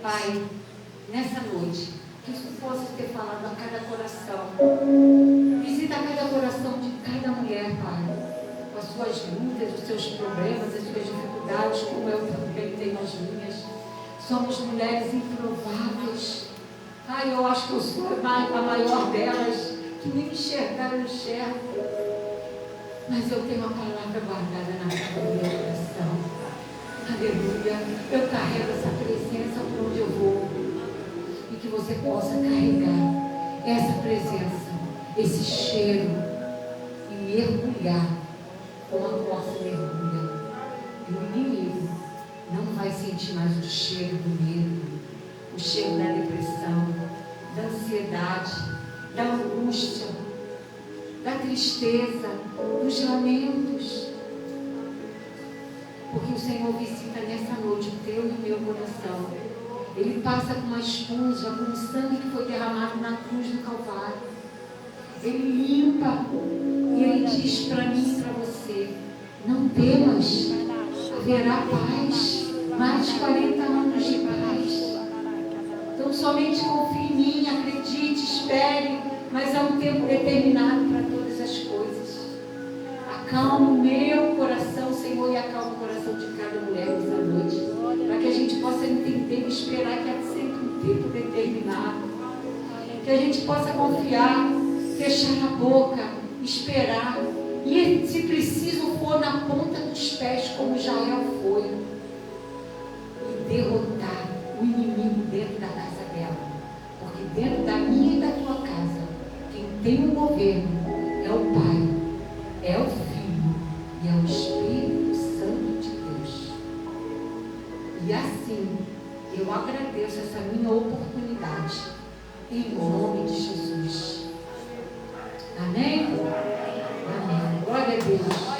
Pai, nessa noite, que isso possa ter falado a cada coração. Visita cada coração de cada mulher, Pai. Com as suas lutas, os seus problemas, as suas dificuldades, como eu também tenho as minhas. Somos mulheres improváveis. Ai, eu acho que eu sou a maior delas, que nem enxergar eu enxergo. Mas eu tenho a palavra guardada na meu coração. Aleluia. Eu carrego essa presença por onde eu vou. E que você possa carregar essa presença, esse cheiro, e mergulhar como a corça mergulha. E o inimigo não vai sentir mais o cheiro do medo, o cheiro da depressão, da ansiedade, da angústia, da tristeza, dos lamentos. Porque o Senhor visita nessa noite o teu e o meu coração. Ele passa com uma esponja, com o sangue que foi derramado na cruz do Calvário. Ele limpa e Ele diz para mim e para você: não temas, haverá paz, mais de 40 anos de paz. Então somente confie em mim, acredite, espere, mas há um tempo determinado para todas as coisas. Acalma o meu coração, Senhor, e acalma o coração de cada mulher nessa noite, para que a gente possa entender e esperar que há sempre um tempo determinado, que a gente possa confiar, fechar a boca, esperar, e se preciso for na ponta dos pés, como Jael foi, e derrotar o inimigo dentro da casa dela, porque dentro da minha e da tua casa, quem tem o governo é o Pai, é o Filho e é o Espírito Santo de Deus. E assim, eu agradeço essa minha oportunidade, em nome de Jesus. Amém? Amém. Glória a Deus.